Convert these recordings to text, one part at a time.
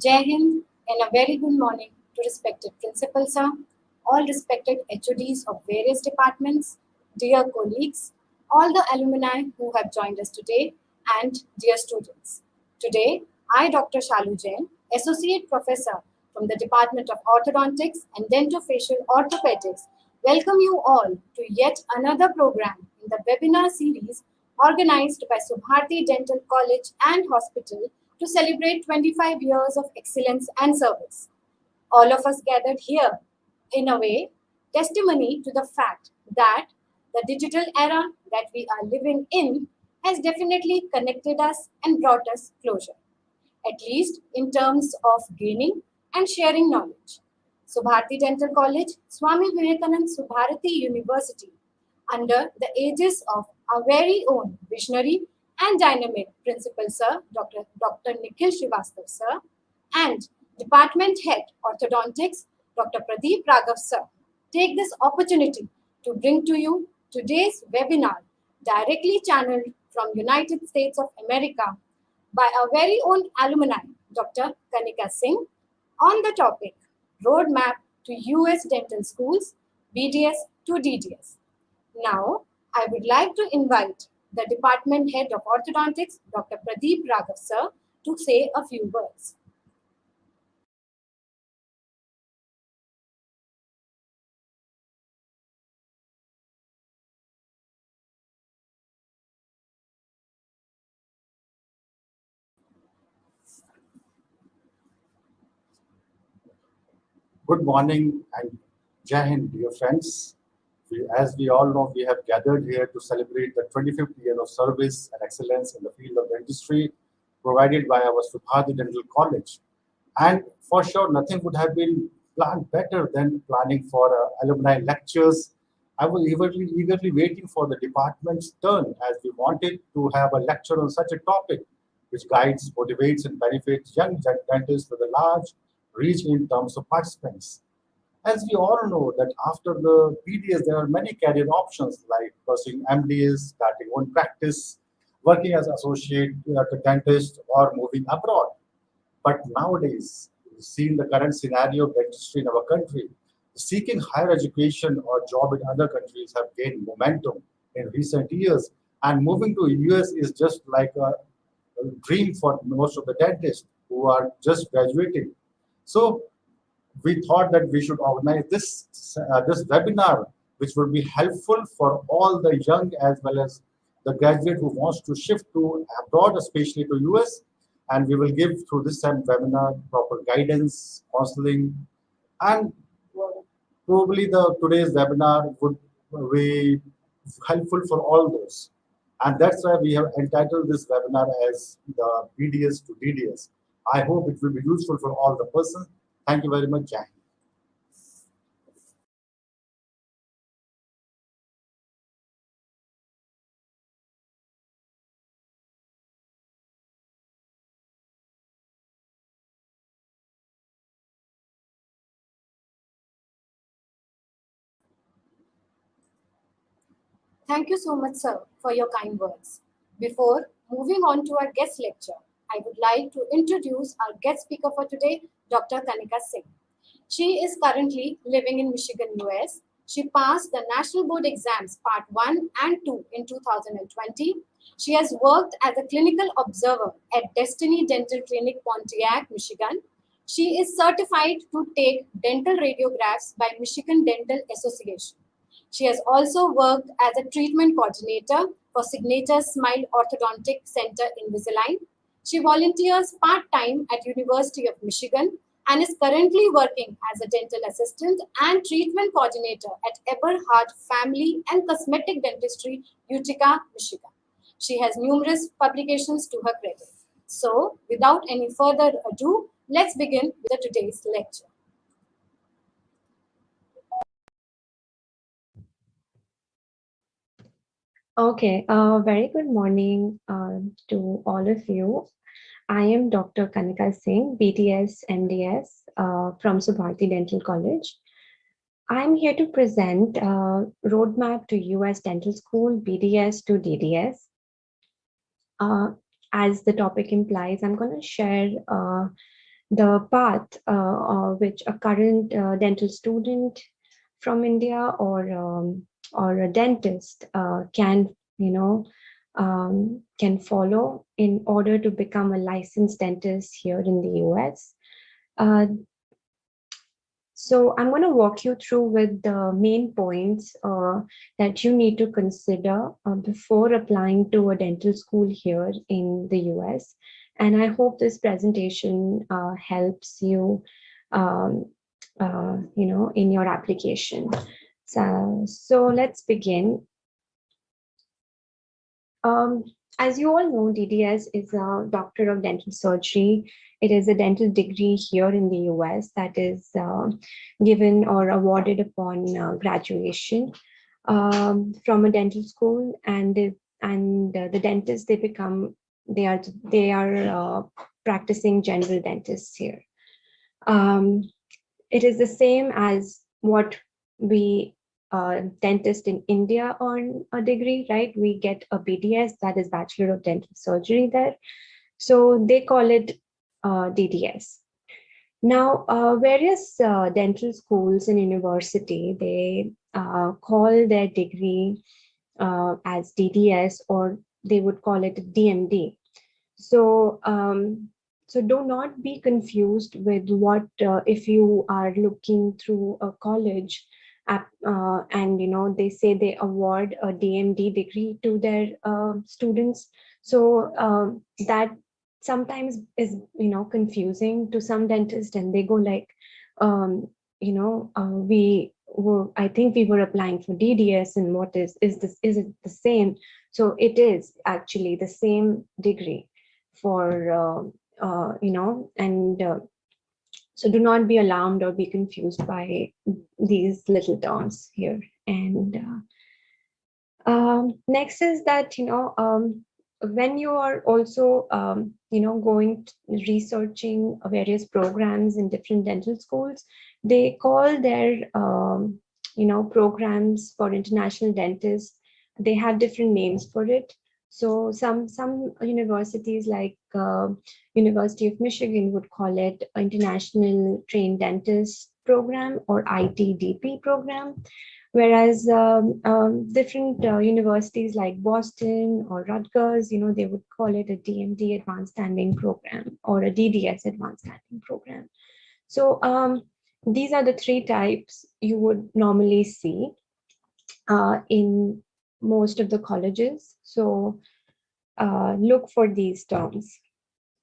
Jai Hind and a very good morning to respected Principal Sir, all respected HODs of various departments, dear colleagues, all the alumni who have joined us today, and dear students. Today, I, Dr. Shalu Jain, Associate Professor from the Department of Orthodontics and Dentofacial Orthopedics, welcome you all to yet another program in the webinar series organized by Subharti Dental College and Hospital to celebrate 25 years of excellence and service. All of us gathered here, in a way, testimony to the fact that the digital era that we are living in has definitely connected us and brought us closer, at least in terms of gaining and sharing knowledge. Subharti Dental College, Swami Vivekanand Subharati University, under the aegis of our very own visionary and dynamic Principal Sir, Dr. Nikhil Srivastav Sir, and Department Head Orthodontics, Dr. Pradeep Raghav Sir, take this opportunity to bring to you today's webinar directly channeled from United States of America by our very own alumni, Dr. Kanika Singh, on the topic Roadmap to US Dental Schools, BDS to DDS. Now, I would like to invite the Department Head of Orthodontics, Dr. Pradeep Raghav Sir, to say a few words. Good morning and Jai Hind, dear friends. As we all know, we have gathered here to celebrate the 25th year of service and excellence in the field of dentistry provided by our Subhadi Dental College. And for sure, nothing would have been planned better than planning for alumni lectures. I was eagerly waiting for the department's turn as we wanted to have a lecture on such a topic which guides, motivates, and benefits young dentists with a large reach in terms of participants. As we all know that after the BDS, there are many career options like pursuing MDS, starting own practice, working as associate dentist, or moving abroad. But nowadays, seeing the current scenario of dentistry in our country, seeking higher education or job in other countries have gained momentum in recent years. And moving to US is just like a dream for most of the dentists who are just graduating. So we thought that we should organize this webinar, which would be helpful for all the young as well as the graduate who wants to shift to abroad, especially to US. And we will give through this webinar proper guidance, counseling, and probably the today's webinar would be helpful for all those. And that's why we have entitled this webinar as the BDS to DDS. I hope it will be useful for all the persons. Thank you very much, Jai. Thank you so much, sir, for your kind words. Before moving on to our guest lecture, I would like to introduce our guest speaker for today, Dr. Kanika Singh. She is currently living in Michigan, US. She passed the National Board Exams Part 1 and 2 in 2020. She has worked as a clinical observer at Destiny Dental Clinic, Pontiac, Michigan. She is certified to take dental radiographs by Michigan Dental Association. She has also worked as a treatment coordinator for Signature Smile Orthodontic Center Invisalign. She volunteers part-time at University of Michigan and is currently working as a dental assistant and treatment coordinator at Eberhard Family and Cosmetic Dentistry, Utica, Michigan. She has numerous publications to her credit. So, without any further ado, let's begin with today's lecture. Okay, very good morning to all of you. I am Dr. Kanika Singh, BDS MDS from Subharti Dental College. I'm here to present Roadmap to US Dental School, BDS to DDS. As the topic implies, I'm going to share the path which a current dental student from India or a dentist can follow in order to become a licensed dentist here in the US. So I'm going to walk you through with the main points that you need to consider before applying to a dental school here in the US. And I hope this presentation helps you, in your application. So let's begin. As you all know, DDS is a Doctor of Dental Surgery. It is a dental degree here in the US that is given or awarded upon graduation from a dental school, and the dentists they are practicing general dentists here. It is the same as what we dentist in India earn a degree, right? We get a BDS, that is Bachelor of Dental Surgery there. So they call it DDS. Now, various dental schools and university, they call their degree as DDS, or they would call it DMD. So, so do not be confused with what if you are looking through a college and they say they award a DMD degree to their students. So that sometimes is confusing to some dentists, and they go like, I think we were applying for DDS, and what is it the same? So it is actually the same degree for so do not be alarmed or be confused by these little terms here. And next is that when you are also going researching various programs in different dental schools, they call their programs for international dentists, they have different names for it. So some universities like University of Michigan would call it International Trained Dentist Program or ITDP program, whereas different universities like Boston or Rutgers, they would call it a DMD Advanced Standing Program or a DDS Advanced Standing Program. So these are the three types you would normally see in most of the colleges. So look for these terms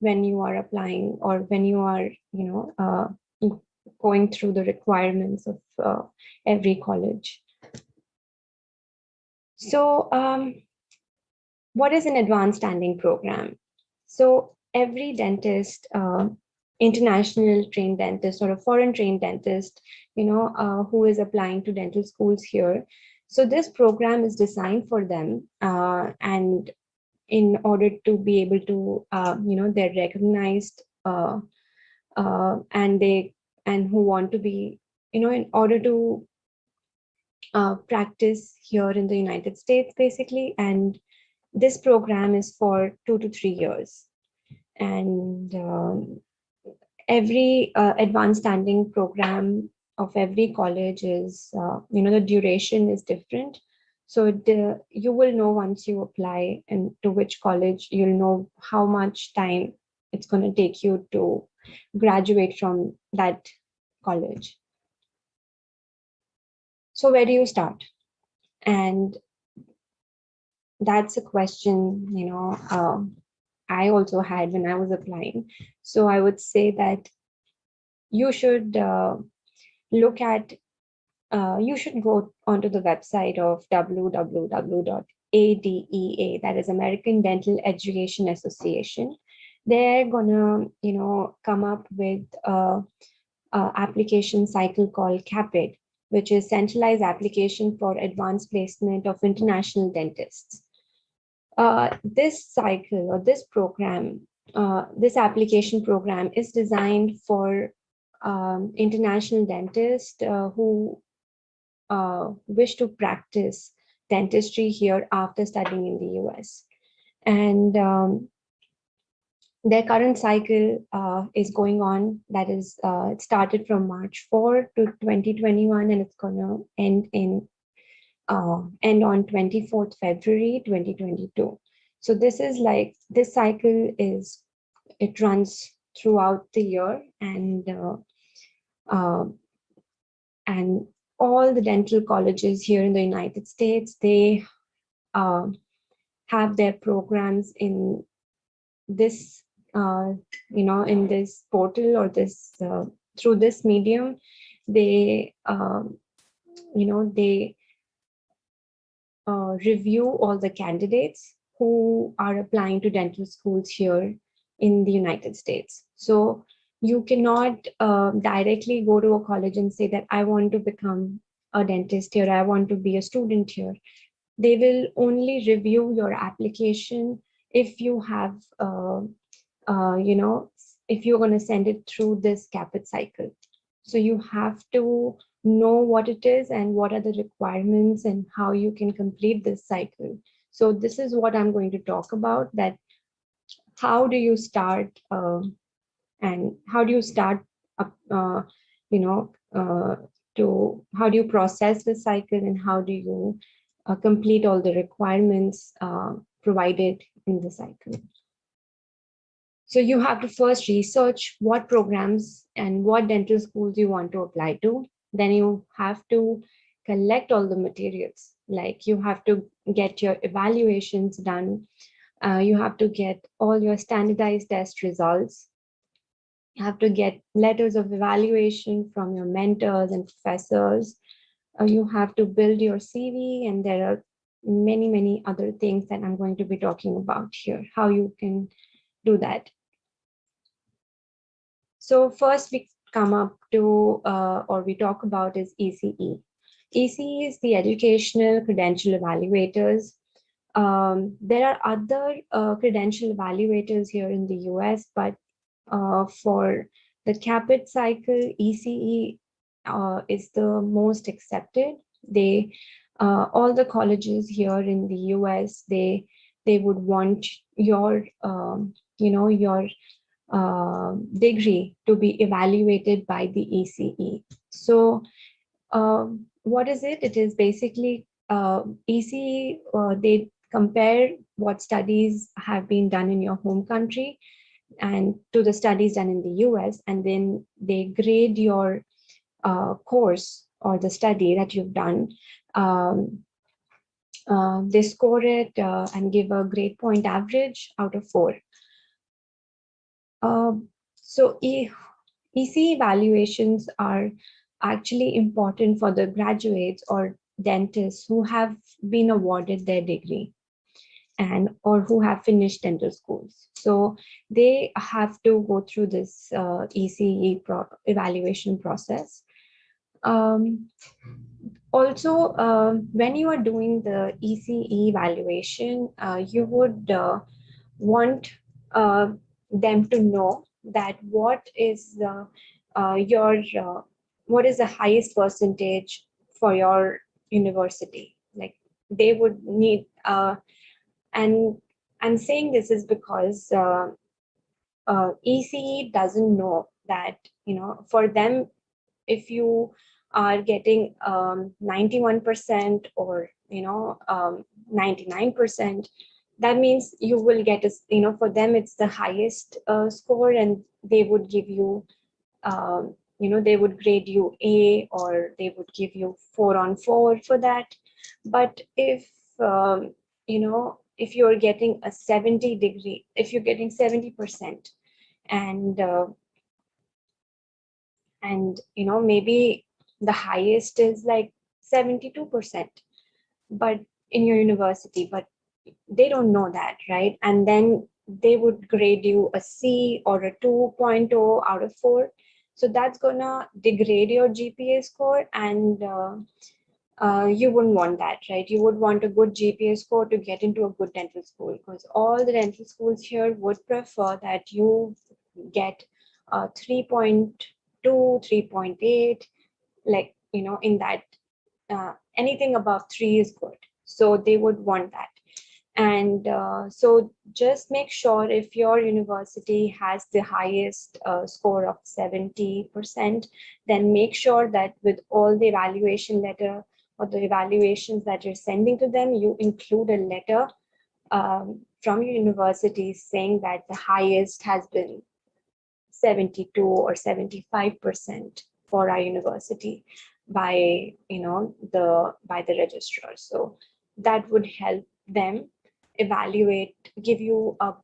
when you are applying or when you are, going through the requirements of every college. So what is an advanced standing program? So every dentist, international trained dentist or a foreign trained dentist, who is applying to dental schools here. So this program is designed for them, and in order to be able to, they're recognized and who want to be, in order to practice here in the United States, basically. And this program is for 2 to 3 years. And every advanced standing program of every college is, the duration is different. So you will know once you apply and to which college, you'll know how much time it's going to take you to graduate from that college. So where do you start? And that's a question, I also had when I was applying. So I would say that you should look at, you should go onto the website of www.ADEA, that is American Dental Education Association. They're gonna, come up with a application cycle called CAPIT, which is Centralized Application for Advanced Placement of International Dentists. This cycle or this program, this application program is designed for international dentists who wish to practice dentistry here after studying in the US. And Their current cycle is going on. That is, it started from March 4 to 2021, and it's gonna end on 24th February 2022. So this is like, this cycle is, it runs throughout the year, uh, and all the dental colleges here in the United States, they uh, have their programs in this, in this portal, or this, through this medium. They, they review all the candidates who are applying to dental schools here in the United States. So you cannot directly go to a college and say that I want to become a dentist here, I want to be a student here. They will only review your application if you have, if you're going to send it through this CAPIT cycle. So you have to know what it is and what are the requirements and how you can complete this cycle. So this is what I'm going to talk about, that how do you start, and how do you start, you know, to how do you process the cycle, and how do you complete all the requirements provided in the cycle. So you have to first research what programs and what dental schools you want to apply to. Then you have to collect all the materials. Like you have to get your evaluations done. You have to get all your standardized test results. You have to get letters of evaluation from your mentors and professors. You have to build your CV, and there are many, many other things that I'm going to be talking about here, how you can do that. So first we come up to, or we talk about, is ECE. ECE is the Educational Credential Evaluators. There are other credential evaluators here in the US, but for the CAPIT cycle, ECE is the most accepted. They, all the colleges here in the US, they would want your, your degree to be evaluated by the ECE. So what is it? It is basically ECE, they compare what studies have been done in your home country and to the studies done in the US, and then they grade your course or the study that you've done. They score it and give a grade point average out of 4. So EC evaluations are actually important for the graduates or dentists who have been awarded their degree and or who have finished dental schools. So they have to go through this ECE evaluation process. Also, when you are doing the ECE evaluation, you would want them to know that what is the what is the highest percentage for your university. Like they would need, and I'm saying this is because ECE doesn't know that, for them, if you are getting 91% or 99%, that means you will get for them it's the highest score, and they would give you they would grade you A, or they would give you 4 on 4 for that. But if if you're getting a 70 degree, if you're getting 70%, and maybe the highest is like 72%, but in your university, but they don't know that, right? And then they would grade you a C or a 2.0 out of 4. So that's gonna degrade your GPA score, and you wouldn't want that, right? You would want a good GPA score to get into a good dental school, because all the dental schools here would prefer that you get 3.2, 3.8, like, in that anything above 3 is good. So they would want that. And so just make sure if your university has the highest score of 70%, then make sure that with all the evaluation letter or the evaluations that you're sending to them, you include a letter from your university saying that the highest has been 72 or 75% for our university by the registrar. So that would help them evaluate, give you a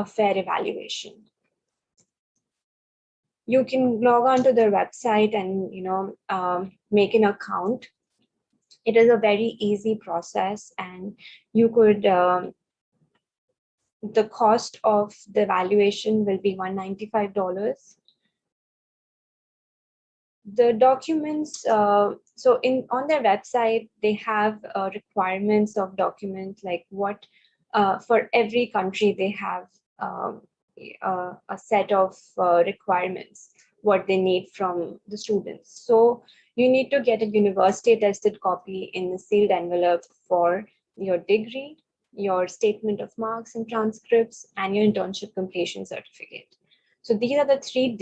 fair evaluation. You can log on to their website and make an account. It is a very easy process, and you could the cost of the evaluation will be $195. The documents, so on their website, they have requirements of documents, like what for every country they have a set of requirements, what they need from the students. So you need to get a university attested copy in the sealed envelope for your degree, your statement of marks and transcripts, and your internship completion certificate. So these are the three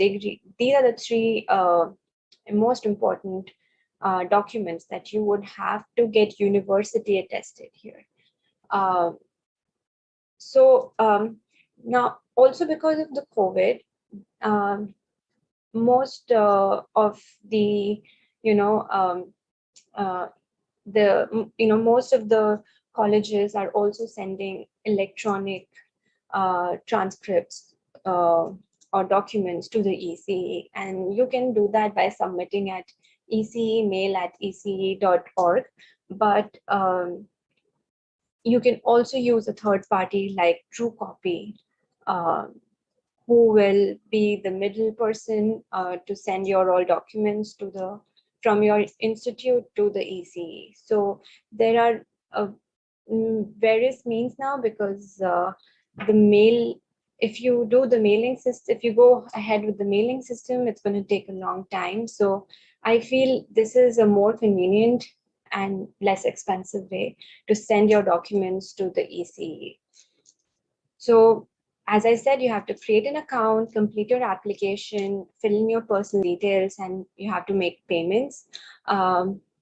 most important documents that you would have to get university attested here. Now, also because of the COVID, most of the most of the colleges are also sending electronic transcripts or documents to the ECE, and you can do that by submitting at ecemail@ece.org. But you can also use a third party like TrueCopy, who will be the middle person to send your all documents from your institute to the ECE. So there are various means now, because the mail, if you do the mailing system, if you go ahead with the mailing system, it's going to take a long time. So I feel this is a more convenient and less expensive way to send your documents to the ECE. So as I said, you have to create an account, complete your application, fill in your personal details, and you have to make payments.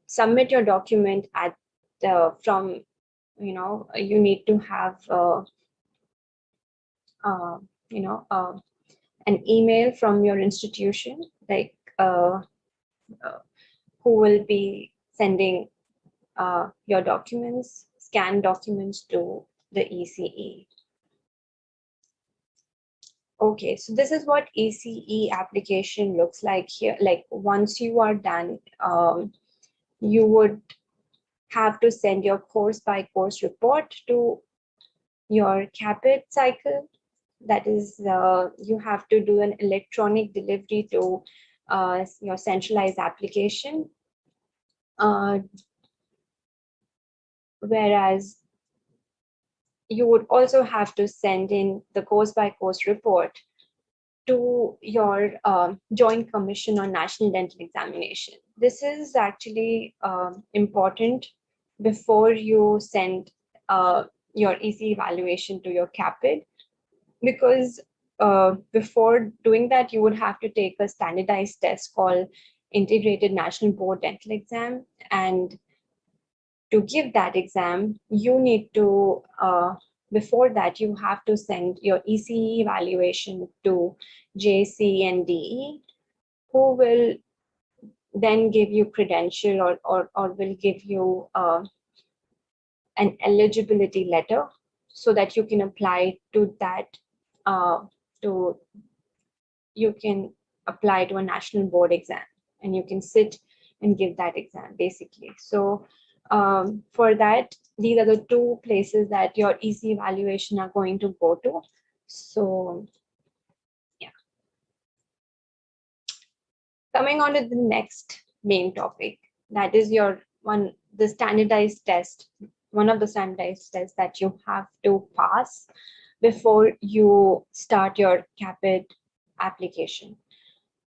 Submit your document at you need to have an email from your institution, like who will be sending your documents, scanned documents to the ECE. Okay, so this is what ECE application looks like here. Like once you are done, you would have to send your course by course report to your CAPIT cycle. That is, you have to do an electronic delivery to your centralized application. Whereas you would also have to send in the course by course report to your Joint Commission on National Dental Examination. This is actually important before you send your EC evaluation to your CAPIT, because before doing that, you would have to take a standardized test called Integrated National Board Dental Exam. And to give that exam, you need to, before that, you have to send your ECE evaluation to JC and DE, who will then give you credential or will give you an eligibility letter so that you can apply to that, you can apply to a national board exam, and you can sit and give that exam basically. So for that, these are the two places that your EC evaluation are going to go to. So yeah. Coming on to the next main topic, that is the standardized test, one of the standardized tests that you have to pass before you start your CAPIT application.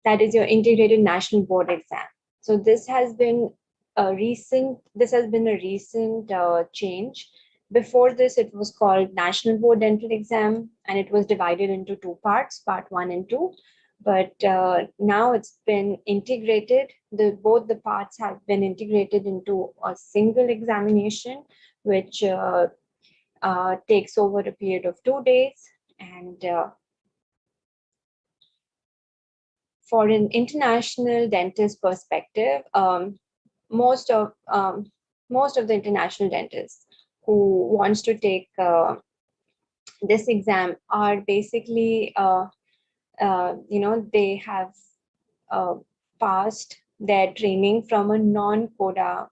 That is your Integrated National Board Exam. So this has been a recent change, Before this, it was called National Board Dental Exam, and it was divided into two parts, part 1 and 2. But now it's been integrated. Both the parts have been integrated into a single examination, which takes over a period of 2 days. And for an international dentist perspective, most of the international dentists who wants to take this exam are basically they have passed their training from a non-CODA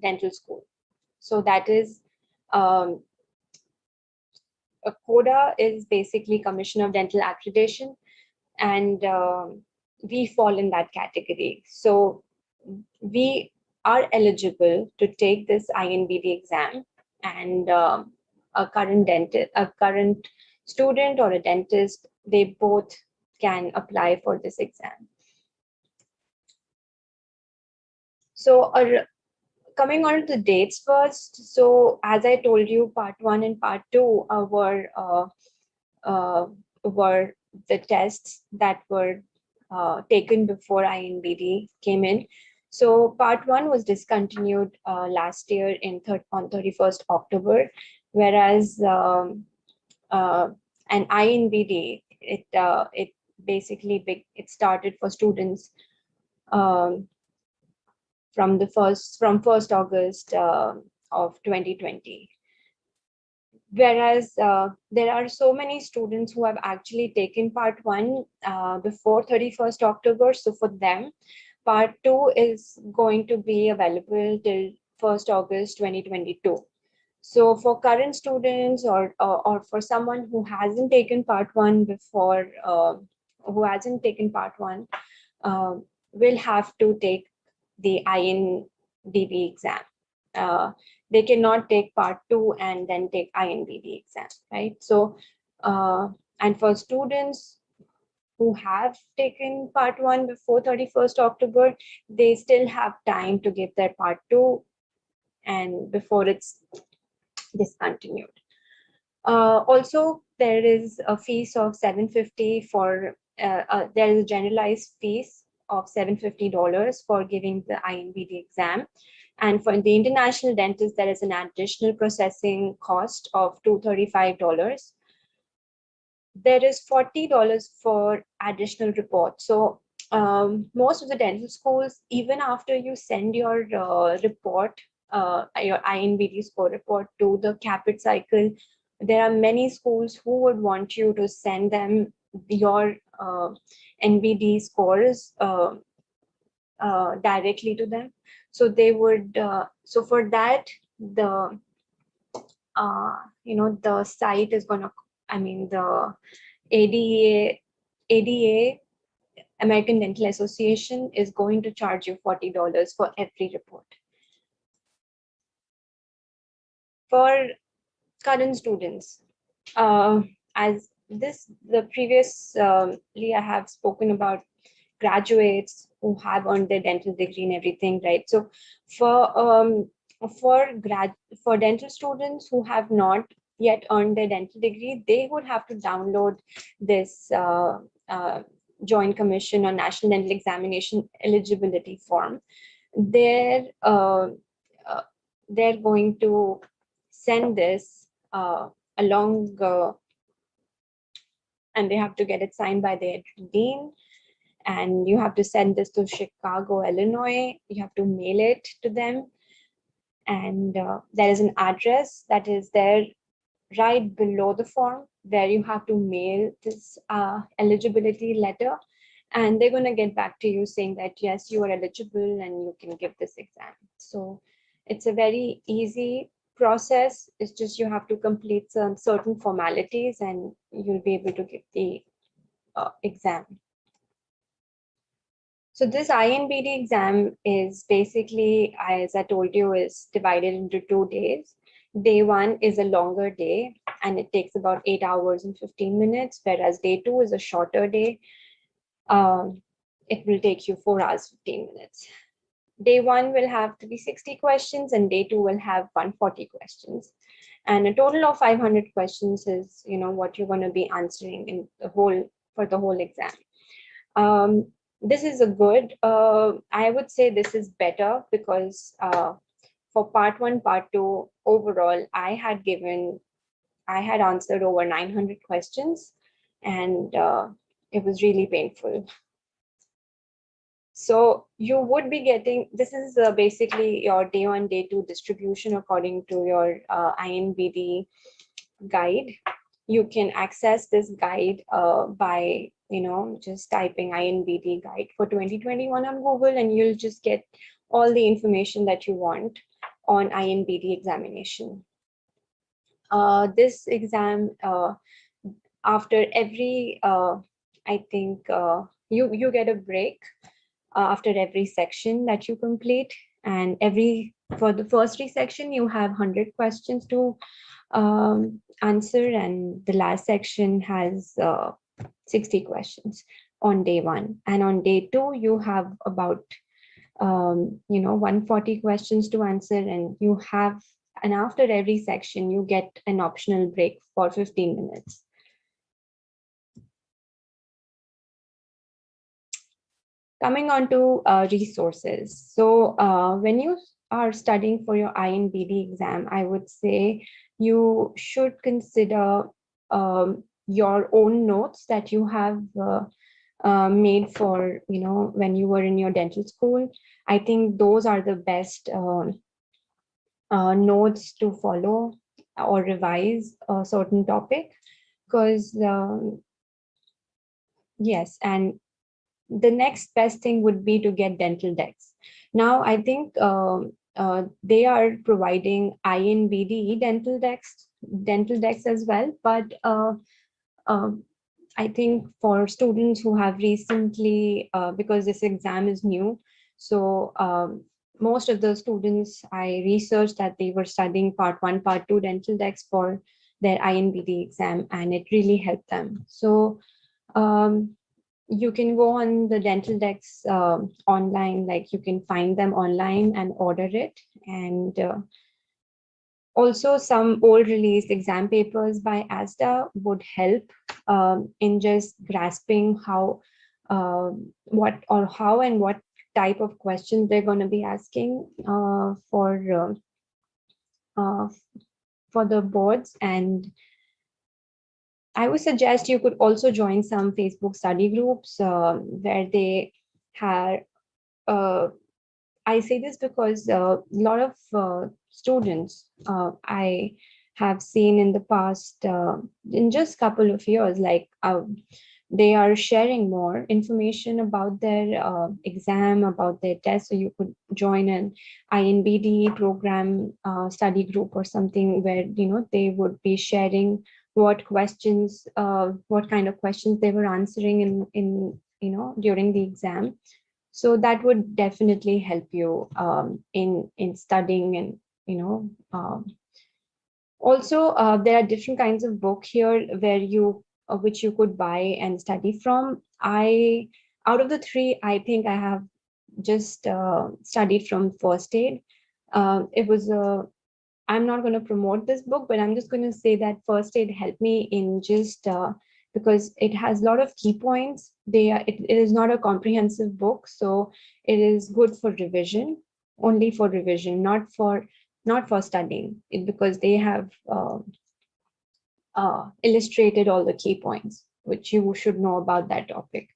dental school. So that is a CODA is basically Commission of Dental Accreditation, and we fall in that category. So we are eligible to take this INBD exam, and a current student or a dentist, they both can apply for this exam. So coming on to the dates first. So as I told you, part 1 and part 2 were the tests that were taken before INBD came in. So part 1 was discontinued last year on 31st October, whereas an INBD, it basically it started for students from 1st August of 2020. Whereas there are so many students who have actually taken part 1 before 31st October. So for them, part 2 is going to be available till 1st August 2022. So for current students or for someone who hasn't taken part 1 before, will have to take the INBD exam. They cannot take part 2 and then take INBD exam, right? So, and for students who have taken part 1 before 31st October, they still have time to give their part 2 and before it's discontinued. Also, there is a fees of $750 for, there is a generalized fees of $750 for giving the INBD exam. And for the international dentist, there is an additional processing cost of $235. There is $40 for additional report. So most of the dental schools, even after you send your report, your INBD score report to the CAPIT cycle, there are many schools who would want you to send them your NBD scores directly to them. So they would, so for that, the the site is gonna, the ADA, American Dental Association, is going to charge you $40 for every report. For current students, as the previously I have spoken about graduates who have earned their dental degree and everything, right? So for dental students who have not yet earned their dental degree, they would have to download this Joint Commission on National Dental Examination Eligibility Form. They're going to send this along, and they have to get it signed by their dean. And you have to send this to Chicago, Illinois. You have to mail it to them. And there is an address that is there right below the form where you have to mail this eligibility letter. And they're going to get back to you saying that, yes, you are eligible and you can give this exam. So it's a very easy process. It's just you have to complete some certain formalities and you'll be able to give the exam. So this INBD exam is basically, as I told you, is divided into 2 days. Day 1 is a longer day and it takes about 8 hours and 15 minutes, whereas day 2 is a shorter day. It will take you 4 hours, 15 minutes. Day 1 will have 360 questions and day 2 will have 140 questions. And a total of 500 questions is, what you're going to be answering in for the whole exam. This is a good, I would say this is better because for part 1, part 2, overall, I had answered over 900 questions, and it was really painful. So you would be getting, this is basically your day 1, day 2 distribution according to your INBD guide. You can access this guide by, just typing INBD guide for 2021 on Google, and you'll just get all the information that you want on INBD examination. This exam, after every, I think you get a break after every section that you complete, and for the first 3 section you have 100 questions to answer, and the last section has 60 questions on day 1, and on day 2 you have about 140 questions to answer, and after every section you get an optional break for 15 minutes. Coming on to resources. So when you are studying for your INBD exam, I would say you should consider your own notes that you have made for, when you were in your dental school. I think those are the best notes to follow or revise a certain topic, because yes, and the next best thing would be to get dental decks. Now, I think they are providing INBD dental decks as well, but I think for students who have recently, because this exam is new, so most of the students, I researched that they were studying part 1, part 2 dental decks for their INBD exam, and it really helped them. So you can go on the dental decks online, like you can find them online and order it. And also some old released exam papers by ASDA would help in just grasping how and what type of questions they're going to be asking for the boards. And I would suggest you could also join some Facebook study groups where they have, I say this because a lot of students I have seen in the past, in just a couple of years, like they are sharing more information about their exam, about their test. So you could join an INBD program study group or something where, they would be sharing what kind of questions they were answering in during the exam. So that would definitely help you in studying. And also there are different kinds of book here where which you could buy and study from. Out of the 3, I think I have just studied from First Aid. It was I'm not going to promote this book, but I'm just going to say that First Aid helped me in just because it has a lot of key points. It is not a comprehensive book, so it is good for revision, only for revision, not for studying it, because they have illustrated all the key points which you should know about that topic.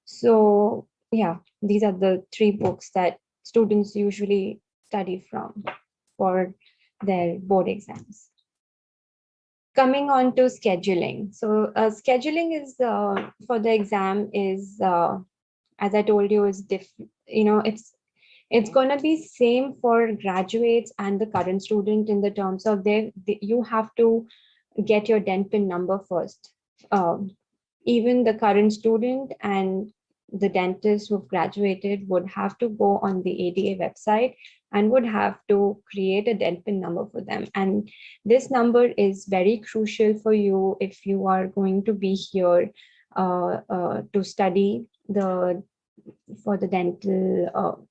So yeah, these are the 3 books that students usually study from for their board exams. Coming on to scheduling. So scheduling is for the exam is, as I told you, is it's going to be same for graduates and the current student in the terms of you have to get your DENPIN number first. Even the current student and the dentists who've graduated would have to go on the ADA website and would have to create a DENPIN number for them. And this number is very crucial for you if you are going to be here to study the for the dental,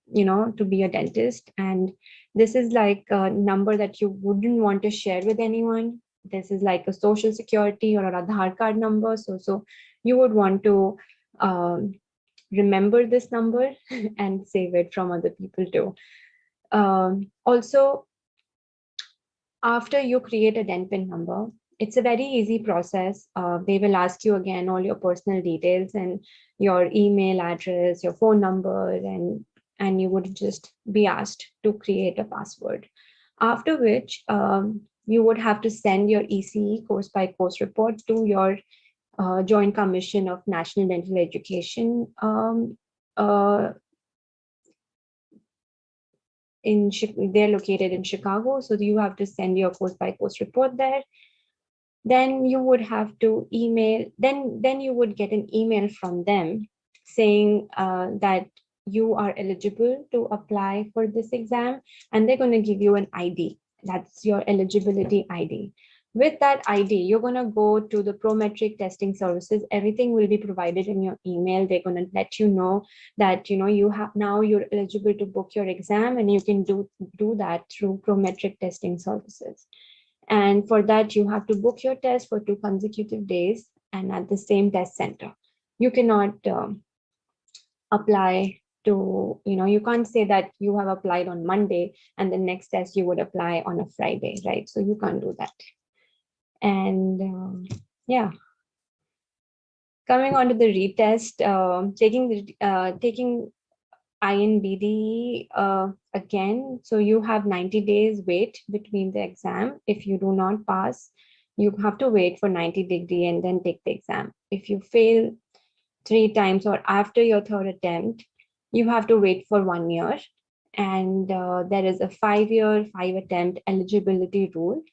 to be a dentist. And this is like a number that you wouldn't want to share with anyone. This is like a social security or an Aadhaar card number. So you would want to remember this number and save it from other people too. Also, after you create a DENPIN number, it's a very easy process. They will ask you again all your personal details and your email address, your phone number, and you would just be asked to create a password. After which, you would have to send your ECE course by course report to your Joint Commission of National Dental Education uh, they're located in Chicago. So you have to send your course by course report there. Then you would have to email, then you would get an email from them saying that you are eligible to apply for this exam, and they're going to give you an ID. That's your eligibility ID. With that ID, you're going to go to the Prometric testing services. Everything will be provided in your email. They're going to let you know that you have now you're eligible to book your exam, and you can do that through Prometric testing services. And for that, you have to book your test for 2 consecutive days and at the same test center. You cannot apply to, you can't say that you have applied on Monday and the next test you would apply on a Friday, right? So you can't do that. And yeah, coming on to the retest, taking INBD again. So you have 90 days wait between the exam. If you do not pass, you have to wait for 90 and then take the exam. If you fail 3 times or after your 3rd attempt, you have to wait for 1 year. And there is a 5-year, 5-attempt eligibility rule.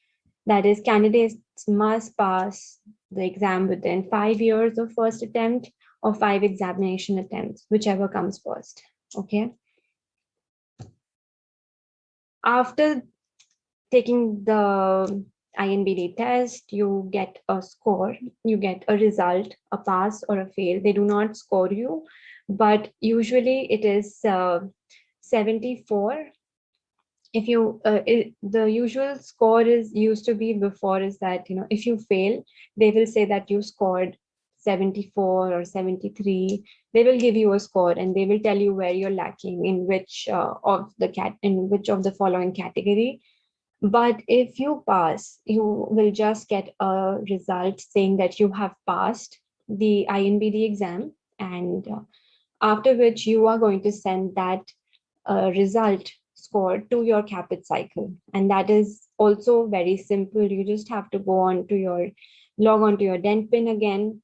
That is, candidates must pass the exam within 5 years of first attempt or 5 examination attempts, whichever comes first. Okay. After taking the INBD test, you get a score, you get a result, a pass or a fail. They do not score you, but usually it is 74. If you the usual score is used to be before is that if you fail, they will say that you scored 74 or 73. They will give you a score and they will tell you where you're lacking in which of the following category. But if you pass, you will just get a result saying that you have passed the INBD exam, and after which you are going to send that result score to your CAPIT cycle. And that is also very simple. You just have to log on to your DENPIN again,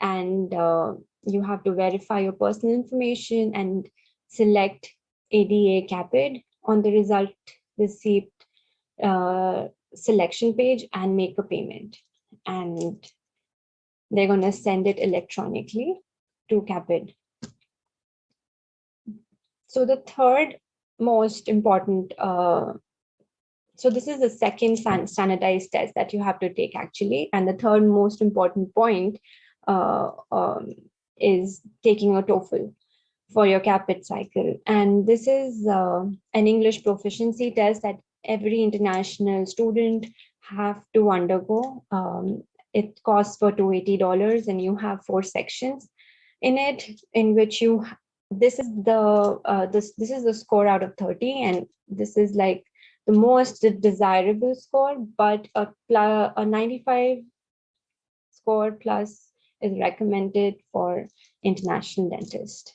and you have to verify your personal information and select ADA CAPIT on the result receipt selection page and make a payment. And they're going to send it electronically to CAPIT. So the third most important, so this is the second standardized test that you have to take actually. And the third most important point is taking a TOEFL for your CAPIT cycle. And this is an English proficiency test that every international student have to undergo. It costs for $280 and you have 4 sections in it, in which this is the score out of 30, and this is like the most desirable score, but a 95 score plus is recommended for international dentist.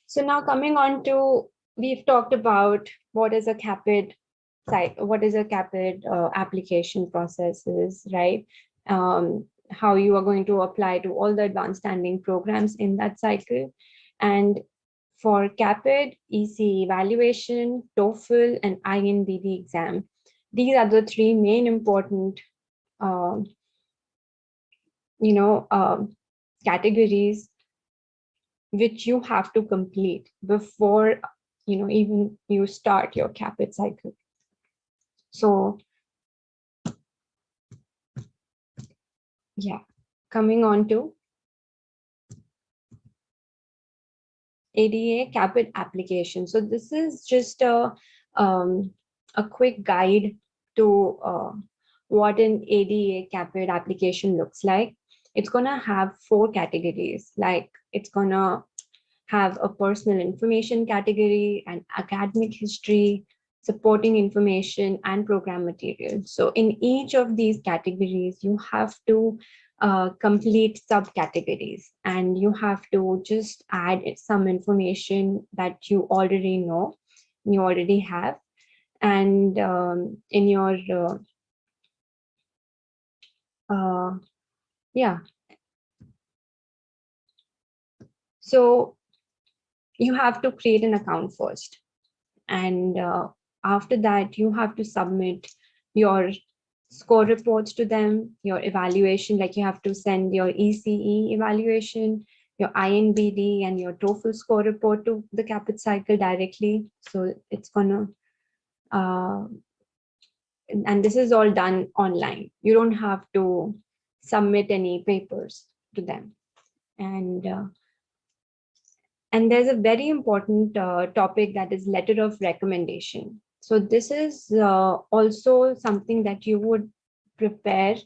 So now coming on to, we've talked about what is a CAPIT application process is, right? How you are going to apply to all the advanced standing programs in that cycle. And for CAPIT, EC evaluation, TOEFL, and INBD exam, these are the 3 main important categories which you have to complete before even you start your CAPIT cycle. So yeah, coming on to ADA CAPIT application. So this is just a quick guide to what an ADA CAPIT application looks like. It's gonna have 4 categories, like it's gonna have a personal information category, an academic history, supporting information, and program material. So in each of these categories, you have to complete subcategories, and you have to just add some information that you already know, you already have, and in your yeah. So you have to create an account first, and after that you have to submit your score reports to them, your evaluation, like you have to send your ECE evaluation, your INBD, and your TOEFL score report to the CAPIT cycle directly. So it's gonna and this is all done online. You don't have to submit any papers to them. And there's a very important topic, that is letter of recommendation. So this is also something that you would prepare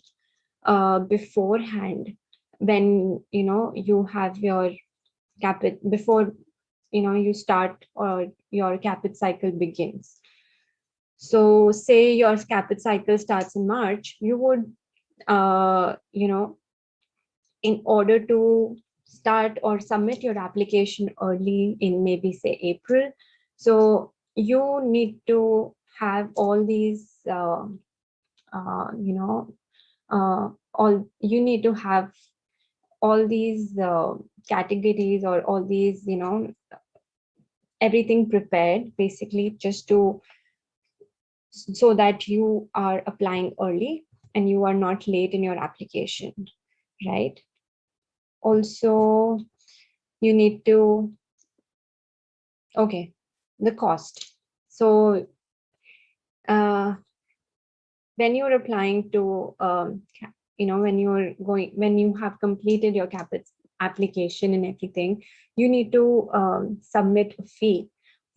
beforehand, when you have your CAPIT, before you start, or your CAPIT cycle begins. So say your CAPIT cycle starts in March, you would in order to start or submit your application early in, maybe say April. So you need to have all these, all you need to have all these categories, or all these, everything prepared, basically, just to, so that you are applying early and you are not late in your application, right? Also, you need to, okay, the cost. So when you're applying to, when you have completed your CAPIT application and everything, you need to submit a fee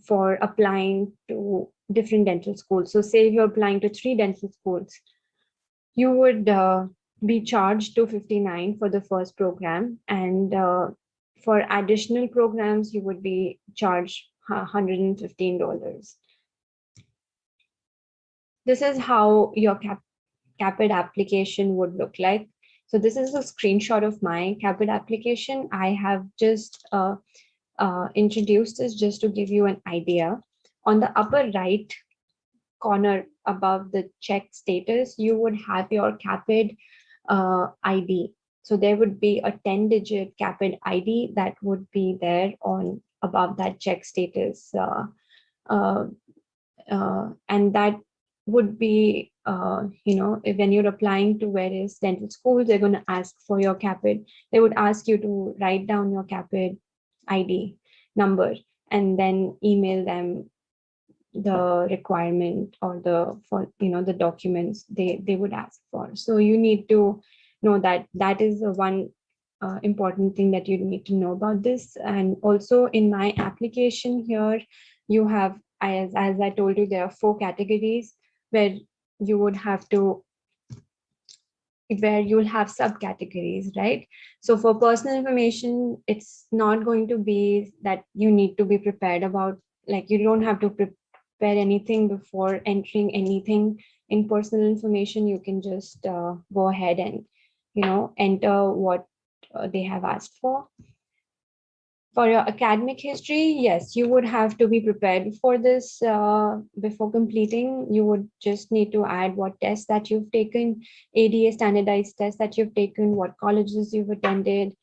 for applying to different dental schools. So say you're applying to 3 dental schools, you would be charged $259 for the first program, and for additional programs you would be charged $115. This is how your CAPIT application would look like. So this is a screenshot of my CAPIT application. I have just introduced this just to give you an idea. On the upper right corner above the check status, you would have your CAPIT ID. So there would be a 10-digit CAPIT ID that would be there on above that check status, and that would be, when you're applying to various dental schools, they're going to ask for your CAPIT. They would ask you to write down your CAPIT ID number and then email them the requirement, or the documents they would ask for. So you need to know that that is the one important thing that you need to know about this. And also in my application here, you have, as I told you, there are 4 categories where you would have to, where you'll have subcategories, right? So for personal information, it's not going to be that you need to be prepared about, like you don't have to prepare anything before entering anything in personal information. You can just go ahead and enter what they have asked for. For your academic history, yes, you would have to be prepared for this before completing. You would just need to add what tests that you've taken, ADA standardized tests that you've taken, what colleges you've attended.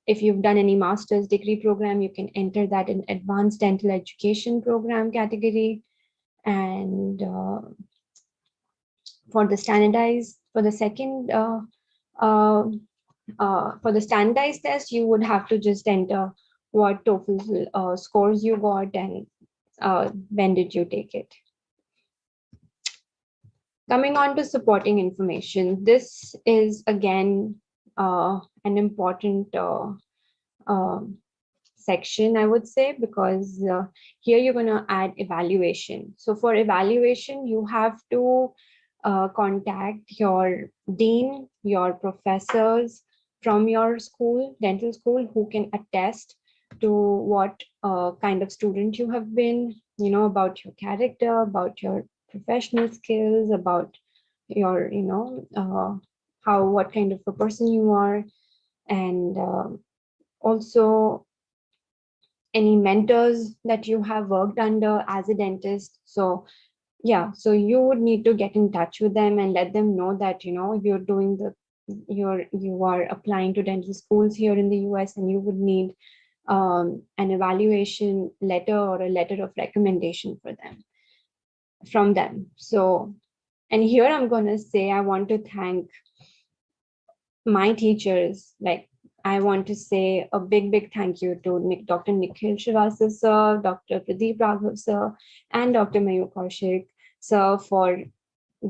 If you've done any master's degree program, you can enter that in advanced dental education program category. And for the standardized, for the second, for the standardized test, you would have to just enter what TOEFL scores you got and when did you take it. Coming on to supporting information, this is again an important section, I would say, because here you're going to add evaluation. So for evaluation, you have to contact your dean, your professors from your school, dental school, who can attest to what kind of student you have been, about your character, about your professional skills, about your, what kind of a person you are, and also any mentors that you have worked under as a dentist. So yeah, so you would need to get in touch with them and let them know that you're doing you are applying to dental schools here in the US, and you would need an evaluation letter or a letter of recommendation from them. So, and here I'm going to say I want to thank my teachers. Like, I want to say a big thank you to Dr. Nikhil Srivastava sir, Dr. Pradeep Raghav sir, and Dr. Mayur Kaushik sir for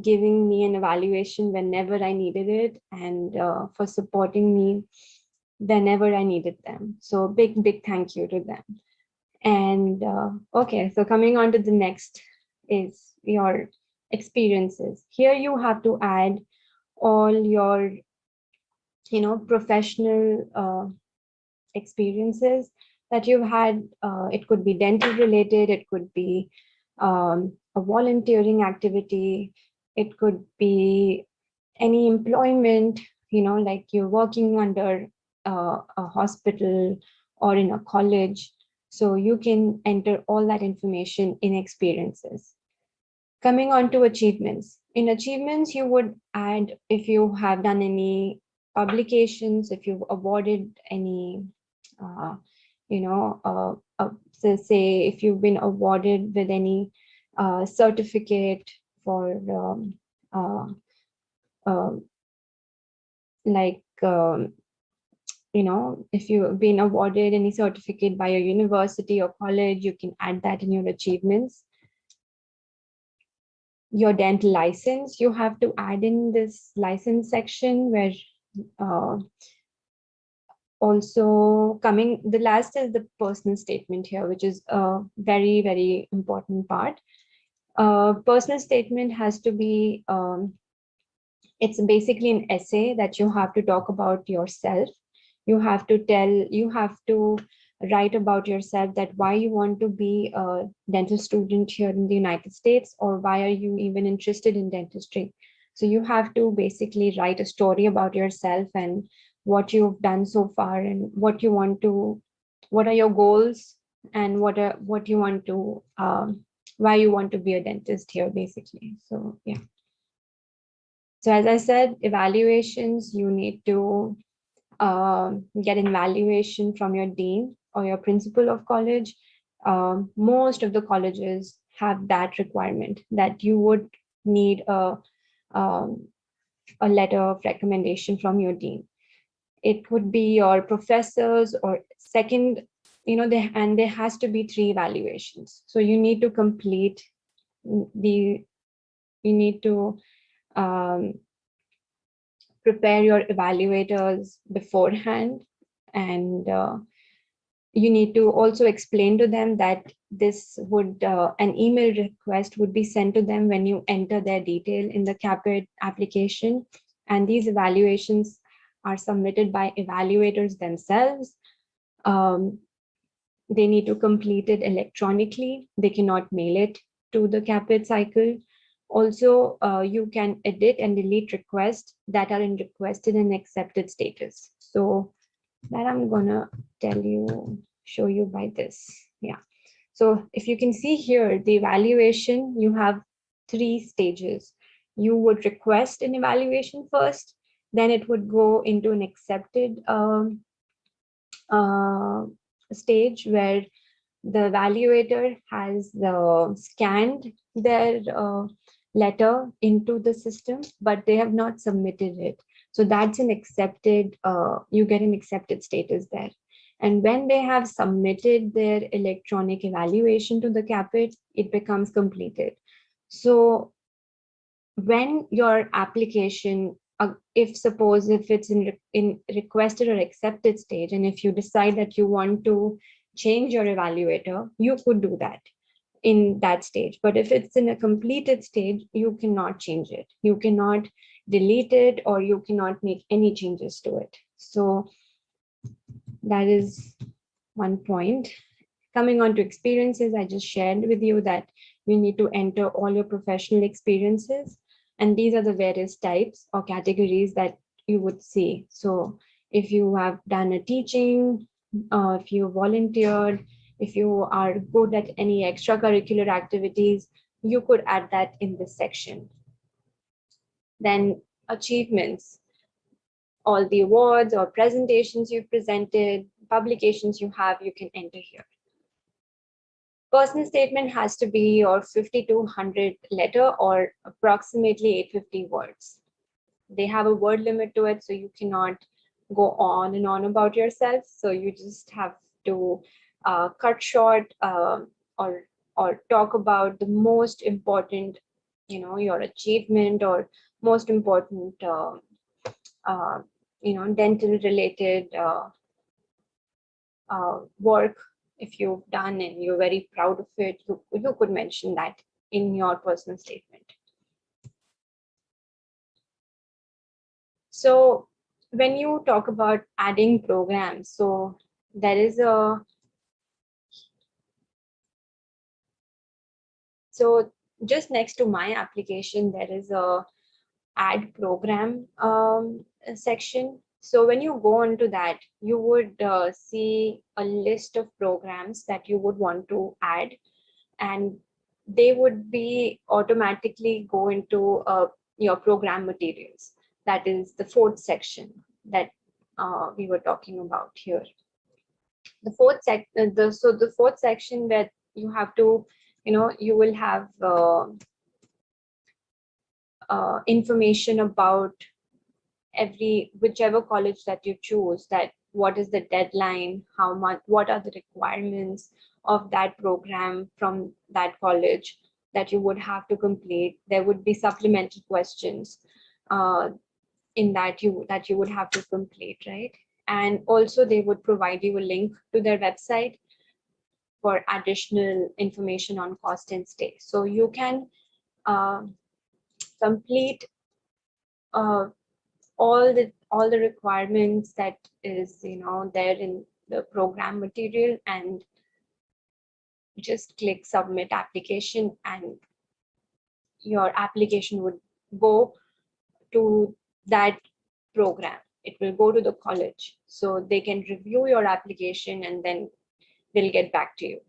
giving me an evaluation whenever I needed it, and for supporting me whenever I needed them. So big thank you to them. And okay, so coming on to the next is your experiences. Here you have to add all your professional experiences that you've had. It could be dental related, it could be a volunteering activity, it could be any employment, like you're working under a hospital or in a college. So you can enter all that information in experiences. Coming on to achievements. In achievements, you would add if you have done any publications, if you've awarded any, so say if you've been awarded with any certificate for uh, like, if you've been awarded any certificate by a university or college, you can add that in your achievements. Your dental license, you have to add in this license section, where also the last is the personal statement here, which is a very important part. Personal statement has to be, it's basically an essay that you have to talk about yourself. You have to write about yourself, that why you want to be a dental student here in the United States, or why are you even interested in dentistry. So you have to basically write a story about yourself and what you've done so far, and what are your goals, and what you want to, why you want to be a dentist here, basically. So yeah. So as I said, evaluations, you need to get an evaluation from your dean or your principal of college. Most of the colleges have that requirement, that you would need um, a letter of recommendation from your dean. It would be your professors, or second, and there has to be 3 evaluations. So you need to complete you need to um, prepare your evaluators beforehand, and you need to also explain to them that an email request would be sent to them when you enter their detail in the CAPIT application, and these evaluations are submitted by evaluators themselves. They need to complete it electronically. They cannot mail it to the CAPIT cycle. Also, you can edit and delete requests that are in requested and accepted status. So that I'm gonna show you by this. Yeah. So if you can see here, the evaluation, you have 3 stages. You would request an evaluation first, then it would go into an accepted stage, where the evaluator has scanned their letter into the system, but they have not submitted it. So that's an accepted, you get an accepted status there. And when they have submitted their electronic evaluation to the CAPIT, it becomes completed. So when your application, if it's in requested or accepted stage, and if you decide that you want to change your evaluator, you could do that in that stage. But if it's in a completed stage, you cannot change it. You cannot delete it, or you cannot make any changes to it. So that is one point. Coming on to experiences, I just shared with you that you need to enter all your professional experiences. And these are the various types or categories that you would see. So if you have done a teaching, if you volunteered, if you are good at any extracurricular activities, you could add that in this section. Then achievements, all the awards or presentations you've presented, publications you have, you can enter here. Personal statement has to be your 50 to 100 letter or approximately 850 words. They have a word limit to it, so you cannot go on and on about yourself. So you just have to cut short or talk about the most important, your achievement or most important, dental related work. If you've done and you're very proud of it, you could mention that in your personal statement. So when you talk about adding programs, so there is so just next to my application, there is a add program section. So when you go into that, you would see a list of programs that you would want to add, and they would be automatically go into your program materials. That is the fourth section that we were talking about here. The fourth section where you have to, you will have information about whichever college that you choose, that what is the deadline, how much, what are the requirements of that program from that college that you would have to complete. There would be supplemental questions in that you would have to complete, right? And also they would provide you a link to their website for additional information on cost and stay. So you can complete all the requirements that is there in the program material, and just click submit application, and your application would go to that program. It will go to the college, so they can review your application and then they'll get back to you.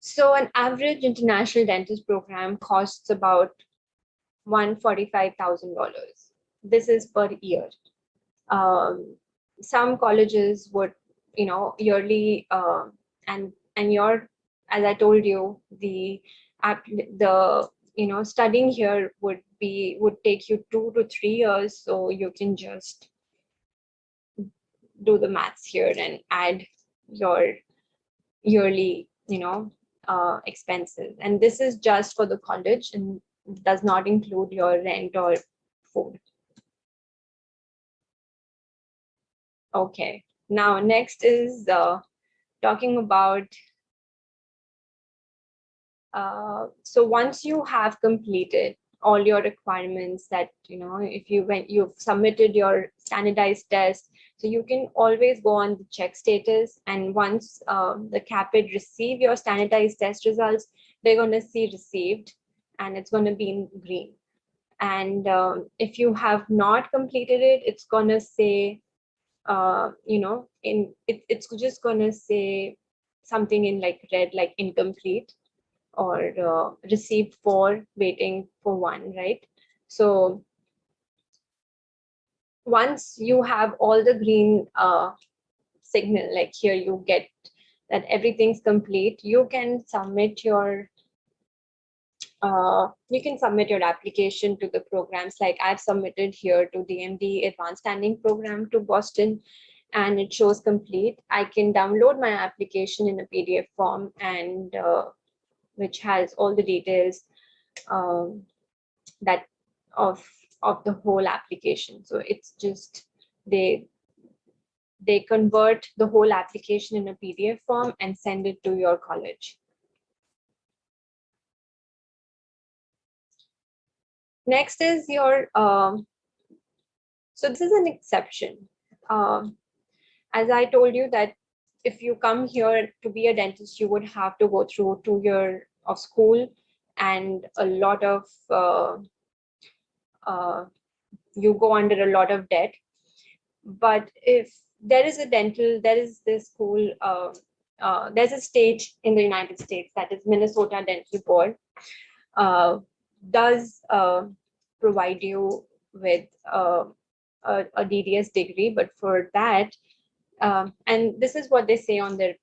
So an average international dentist program costs about $145,000. This is per year. Some colleges would, yearly, and your, as I told you, the studying here would take you 2 to 3 years. So you can just do the maths here and add your yearly, expenses. And this is just for the college and does not include your rent or food. Okay, now next is talking about, so once you have completed all your requirements, that if you've submitted your standardized test, so you can always go on the check status, and once the CAPIT receive your standardized test results, they're going to see received, and it's going to be in green. And if you have not completed it, it's going to say it's just gonna say something in like red, like incomplete, or received 4, waiting for 1, right? So once you have all the green signal, like here you get that everything's complete, you can submit your application to the programs. Like I've submitted here to the MD Advanced Standing Program to Boston, and it shows complete. I can download my application in a PDF form, and which has all the details that of the whole application. So it's just They convert the whole application in a PDF form and send it to your college. Next is your, so this is an exception. As I told you that if you come here to be a dentist, you would have to go through 2 years of school and a lot of, you go under a lot of debt. But if there is a dental, there is this school, there's a state in the United States, that is Minnesota Dental Board, does provide you with a DDS degree, but for that, and this is what they say on their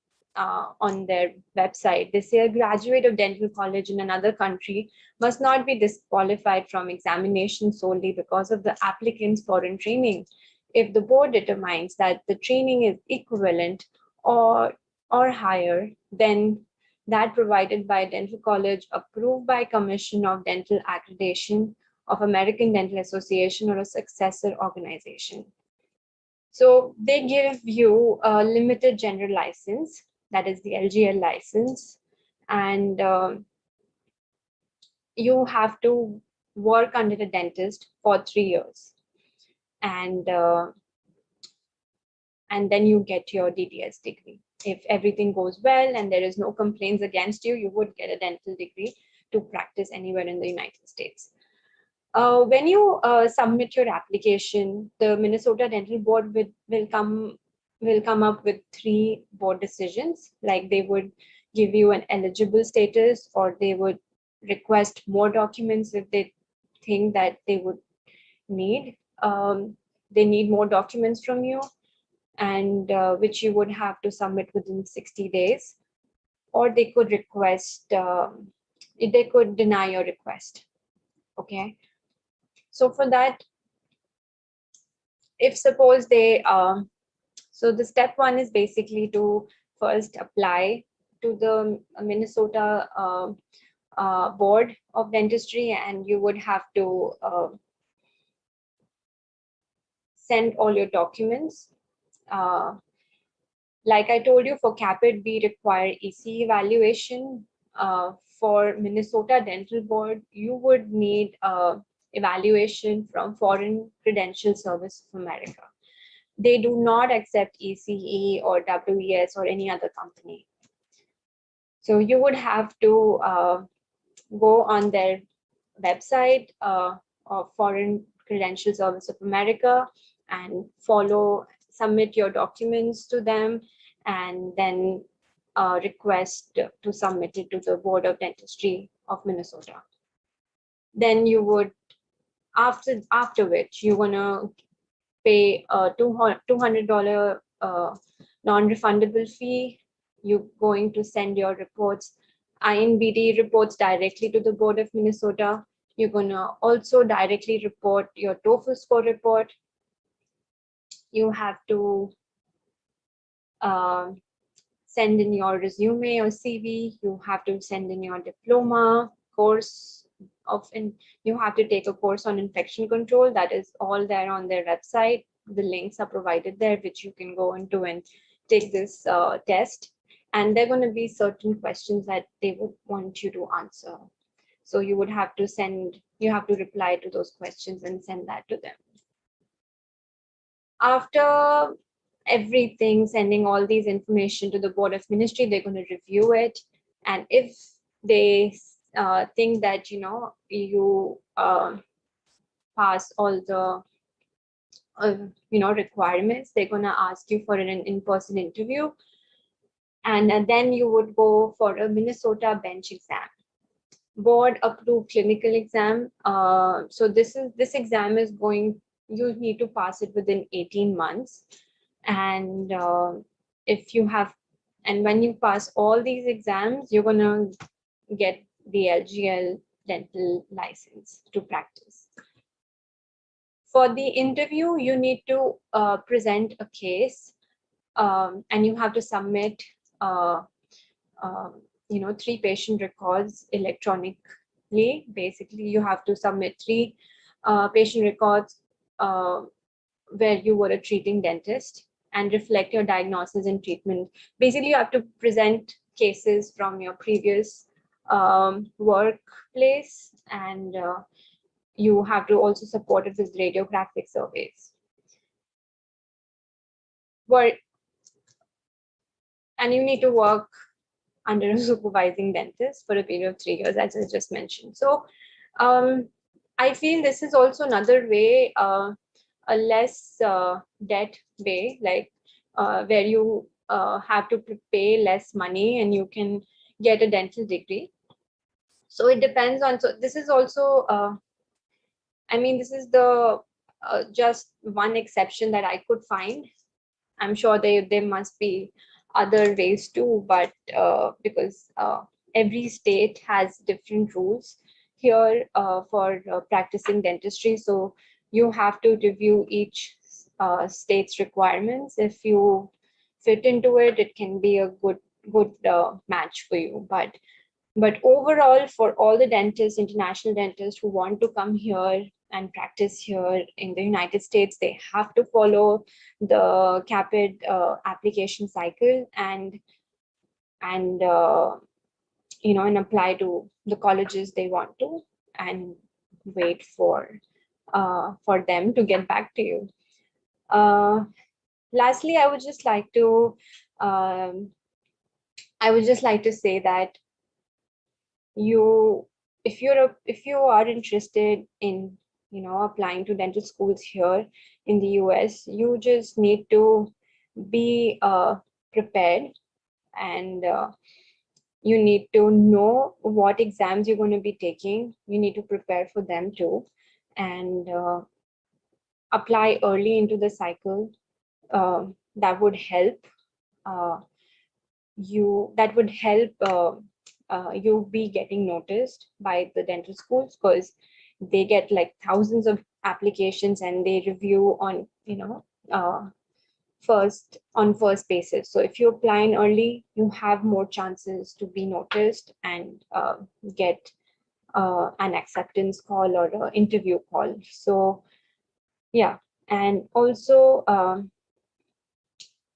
website. They say a graduate of dental college in another country must not be disqualified from examination solely because of the applicant's foreign training. If the board determines that the training is equivalent or higher than that provided by a dental college approved by Commission of Dental Accreditation of American Dental Association or a successor organization. So they give you a limited general license, that is the LGL license, and you have to work under a dentist for 3 years, and then you get your DDS degree. If everything goes well and there is no complaints against you, you would get a dental degree to practice anywhere in the United States. When you submit your application, the Minnesota Dental Board will come up with 3 board decisions. Like they would give you an eligible status, or they would request more documents if they think that they would need. They need more documents from you, and which you would have to submit within 60 days, or they could request, they could deny your request. Okay. So for that, if suppose they, so the step 1 is basically to first apply to the Minnesota Board of Dentistry, and you would have to send all your documents. Like I told you, for CAPIT, we require EC evaluation. For Minnesota Dental Board, you would need evaluation from Foreign Credential Service of America. They do not accept ECE or WES or any other company. So you would have to go on their website of Foreign Credential Service of America and submit your documents to them, and then request to submit it to the Board of Dentistry of Minnesota. Then you would, after which you're gonna pay a $200 non-refundable fee. You're going to send your reports, INBD reports, directly to the Board of Minnesota. You're gonna also directly report your TOEFL score report. You have to send in your resume or CV. You have to send in your diploma course you have to take a course on infection control. That is all there on their website. The links are provided there, which you can go into and take this test. And there are going to be certain questions that they would want you to answer. So you would have to reply to those questions and send that to them. After everything, sending all these information to the Board of Ministry, they're going to review it. And if they think that, you pass all the, requirements, they're going to ask you for an in-person interview. And then you would go for a Minnesota bench exam, board approved clinical exam. So this exam is you need to pass it within 18 months. And when you pass all these exams, you're going to get the LGL dental license to practice. For the interview, you need to present a case, and you have to submit 3 patient records electronically. Basically, you have to submit 3 patient records where you were a treating dentist, and reflect your diagnosis and treatment. Basically, you have to present cases from your previous workplace, and you have to also support it with radiographic surveys. And you need to work under a supervising dentist for a period of 3 years, as I just mentioned. So I feel this is also another way, a less debt way, like where you have to pay less money and you can get a dental degree. So it depends on, so this is also, I mean, this is the just one exception that I could find. I'm sure there must be other ways too, but because every state has different rules here for practicing dentistry, so you have to review each state's requirements. If you fit into it, it can be a good match for you. But overall, for all the dentists, international dentists who want to come here and practice here in the United States, they have to follow the CAPIT application cycle and and apply to the colleges they want to, and wait for them to get back to you. Lastly, I would just like to say that if you are interested in applying to dental schools here in the US, you just need to be prepared, and you need to know what exams you're going to be taking. You need to prepare for them too, and apply early into the cycle. That would help you be getting noticed by the dental schools, because they get like thousands of applications and they review on first basis. So if you apply in early, you have more chances to be noticed and get an acceptance call or an interview call. So yeah, and also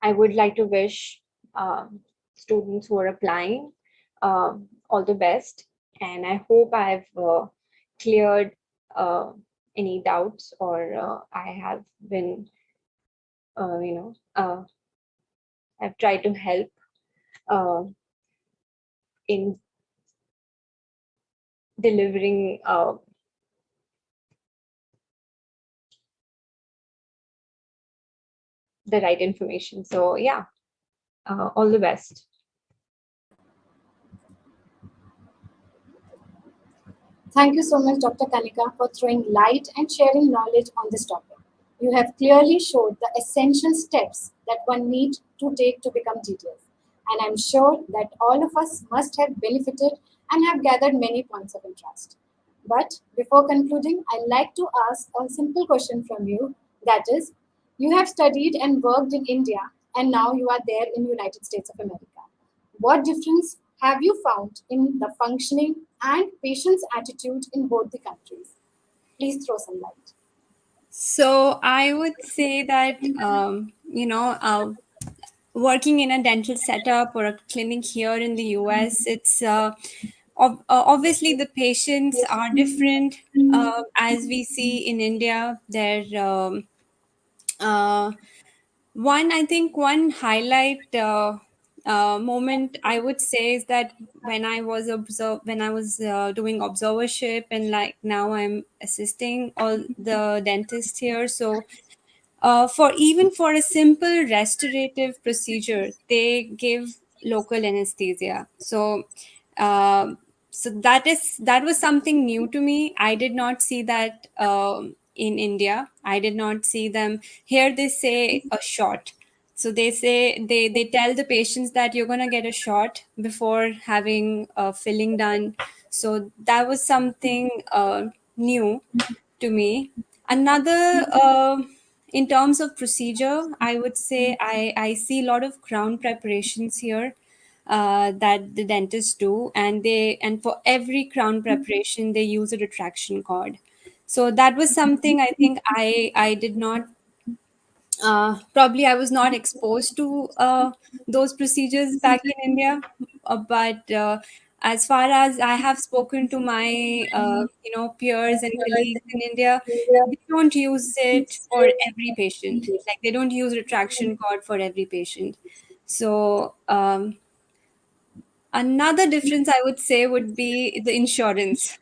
I would like to wish students who are applying all the best, and I hope I've cleared any doubts, or I have been, I've tried to help in delivering the right information. So yeah, all the best. Thank you so much, Dr. Kanika, for throwing light and sharing knowledge on this topic. You have clearly showed the essential steps that one needs to take to become DDS. And I'm sure that all of us must have benefited and have gathered many points of interest. But before concluding, I'd like to ask a simple question from you. That is, you have studied and worked in India, and now you are there in the United States of America. What difference have you found in the functioning and patient's attitude in both the countries? Please throw some light. So I would say that, working in a dental setup or a clinic here in the US, it's obviously the patients are different. As we see in India, uh, I think one highlight moment I would say is that when I was doing observership, and like now I'm assisting all the dentists here. So for a simple restorative procedure, they give local anesthesia. Uh, that was something new to me. I did not see that in India. I did not see them here. They say a shot. So they tell the patients that you're gonna get a shot before having a filling done. So that was something new to me. Another, in terms of procedure, I would say I see a lot of crown preparations here that the dentists do, and for every crown preparation they use a retraction cord. So that was something I think I did not Probably I was not exposed to those procedures back in India, but as far as I have spoken to my peers and colleagues in India, they don't use it for every patient. Like they don't use retraction cord for every patient. So another difference I would say would be the insurance.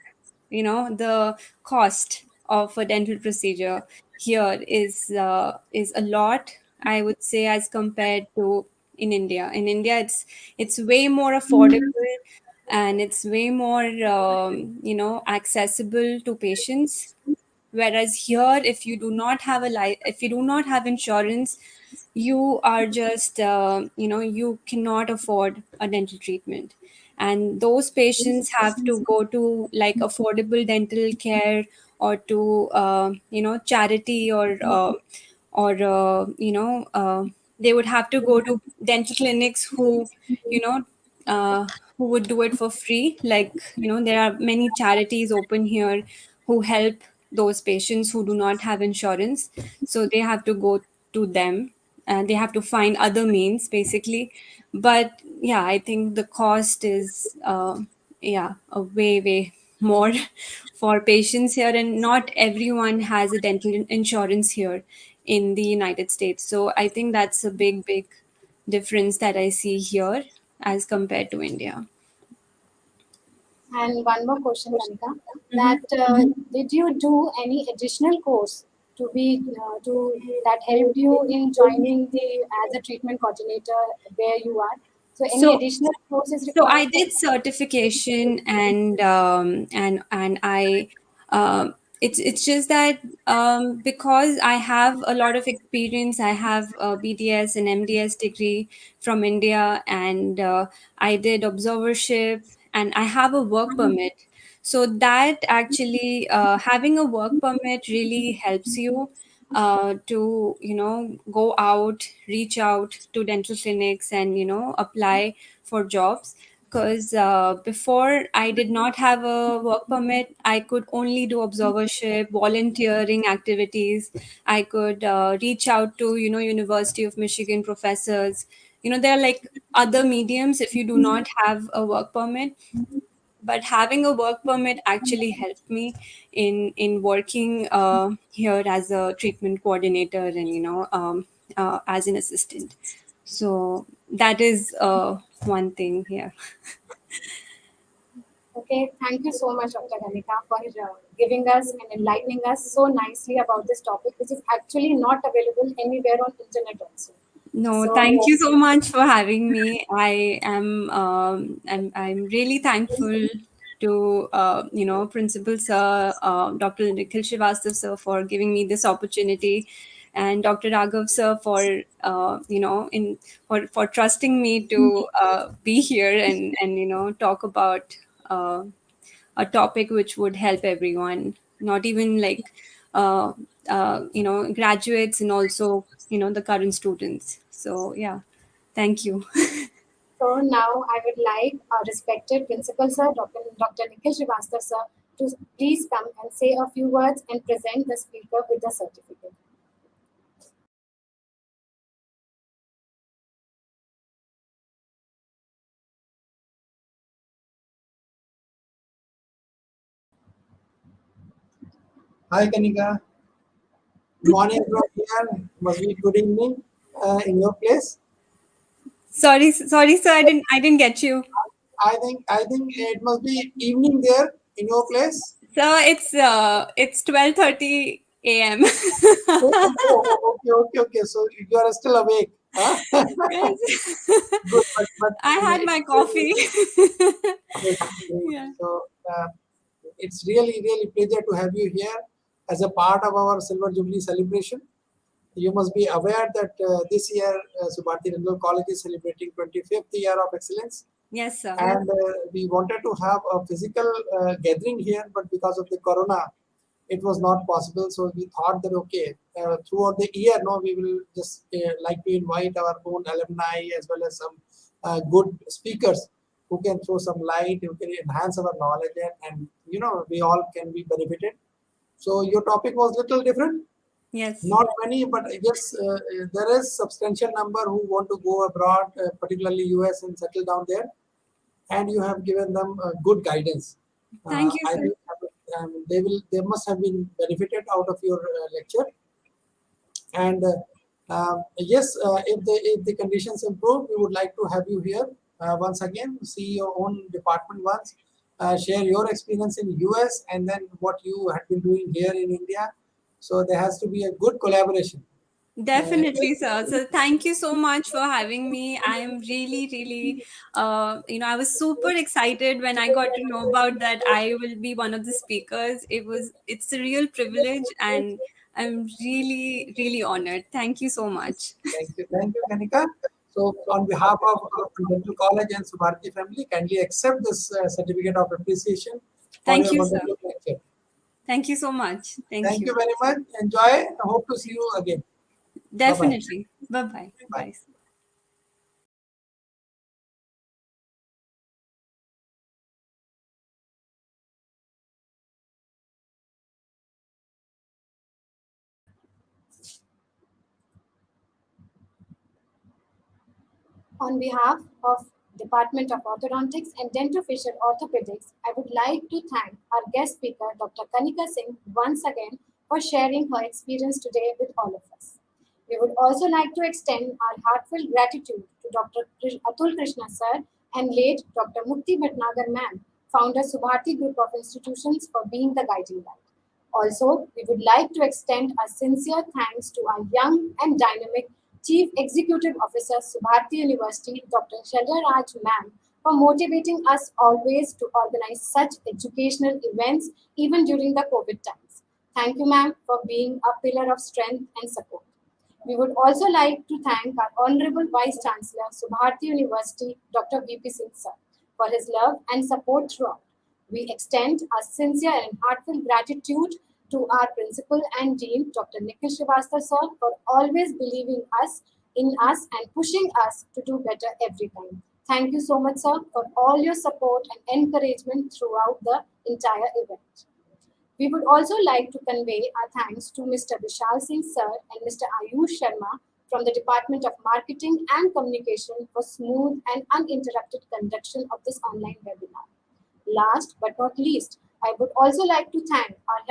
The cost of a dental procedure here is a lot, I would say, as compared to in India it's way more affordable, and it's way more accessible to patients. Whereas here, if you do not have if you do not have insurance, you are just you cannot afford a dental treatment, and those patients have to go to like affordable dental care, or to charity, or they would have to go to dental clinics who you know who would do it for free. Like there are many charities open here who help those patients who do not have insurance, so they have to go to them, and they have to find other means basically. But yeah, I think the cost is a way more for patients here, and not everyone has a dental insurance here in the United States. So I think that's a big difference that I see here as compared to India. And one more question, Kanika, Mhm. that did you do any additional course to that helped you in joining the as a treatment coordinator where you are? So any So additional course is So I required for did certification, and I it's just that because I have a lot of experience. I have a BDS and MDS degree from India, and I did observership, and I have a work permit. So that actually, having a work permit really helps you to go out, reach out to dental clinics, and apply for jobs. Because before I did not have a work permit, I could only do observership, volunteering activities. I could reach out to University of Michigan professors. There are like other mediums if you do not have a work permit. But having a work permit actually helped me in working here as a treatment coordinator, and as an assistant. So that is one thing here. Okay, thank you so much, Dr. Kanika, for giving us and enlightening us so nicely about this topic, which is actually not available anywhere on internet also. No, thank So, you so much for having me. I am I'm really thankful to Principal Sir, Dr. Nikhil Srivastav Sir, for giving me this opportunity, and Dr. Raghav Sir for in for trusting me to be here, and talk about a topic which would help everyone, not even like uh, graduates, and also the current students. So yeah, thank you. so now I would like our respected Principal Sir, Dr. Nikhil Srivastav Sir, to please come and say a few words and present the speaker with the certificate. Hi, Kanika. Morning from here. Must be good evening in your place. Sorry, sir, I didn't get you. I think it must be evening there in your place. So it's 12:30 a.m. Okay. So you are still awake, huh? Yes. Good, but I had my coffee. great, great. Yeah. So it's really pleasure to have you here as a part of our Silver Jubilee celebration. You must be aware that this year Subharti Dental College is celebrating 25th year of excellence. Yes, sir. And we wanted to have a physical gathering here, but because of the corona it was not possible. So we thought that okay, throughout the year no, we will just like to invite our own alumni as well as some good speakers who can throw some light, who can enhance our knowledge, and we all can be benefited. So your topic was little different. Yes. Not many, but yes, there is substantial number who want to go abroad, particularly US, and settle down there. And you have given them good guidance. Thank you, I sir. think they must have been benefited out of your lecture. And yes, if the conditions improve, we would like to have you here once again. See your own department once. Share your experience in US and then what you have been doing here in India. So there has to be a good collaboration. Definitely, sir. So thank you so much for having me. I am really, really, I was super excited when I got to know about that I will be one of the speakers. It's a real privilege, and I'm really, really honored. Thank you so much. Thank you, Kanika. So, on behalf of Dental College and Subharti family, kindly accept this certificate of appreciation for Thank your you, sir. wonderful lecture. Thank you so much. Thank Thank you. you very much. Enjoy. I hope to see you again. Bye-bye. Definitely. Bye-bye. Bye. Bye. On behalf of Department of Orthodontics and Dentofacial Orthopedics, I would like to thank our guest speaker, Dr. Kanika Singh, once again for sharing her experience today with all of us. We would also like to extend our heartfelt gratitude to Dr. Atul Krishna sir and late Dr. Mukti Bhatnagar ma'am, founder Subharti Group of Institutions, for being the guiding light. Also, we would like to extend our sincere thanks to our young and dynamic Chief Executive Officer, Subharti University, Dr. Shalya Raj ma'am, for motivating us always to organize such educational events even during the COVID times. Thank you, ma'am, for being a pillar of strength and support. We would also like to thank our Honorable Vice Chancellor, Subharti University, Dr. V.P. Singh sir, for his love and support throughout. We extend our sincere and heartfelt gratitude to our Principal and Dean, Dr. Nikhil Srivastava sir, for always believing in us and pushing us to do better every time. Thank you so much, sir, for all your support and encouragement throughout the entire event. We would also like to convey our thanks to Mr. Vishal Singh sir and Mr. Ayush Sharma from the Department of Marketing and Communication for smooth and uninterrupted conduction of this online webinar. Last but not least, I would also like to thank our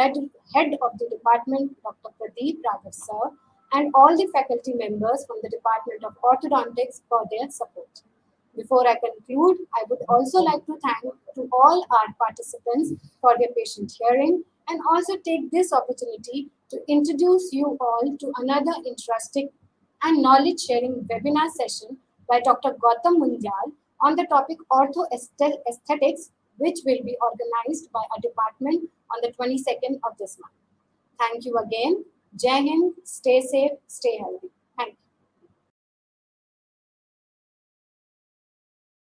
head of the department, Dr. Pradeep Raghav sir, and all the faculty members from the Department of Orthodontics for their support. Before I conclude, I would also like to thank to all our participants for their patient hearing and also take this opportunity to introduce you all to another interesting and knowledge sharing webinar session by Dr. Gautam Munjal on the topic ortho aesthetics, which will be organized by our department on the 22nd of this month. Thank you again. Jai Hind, stay safe, stay healthy.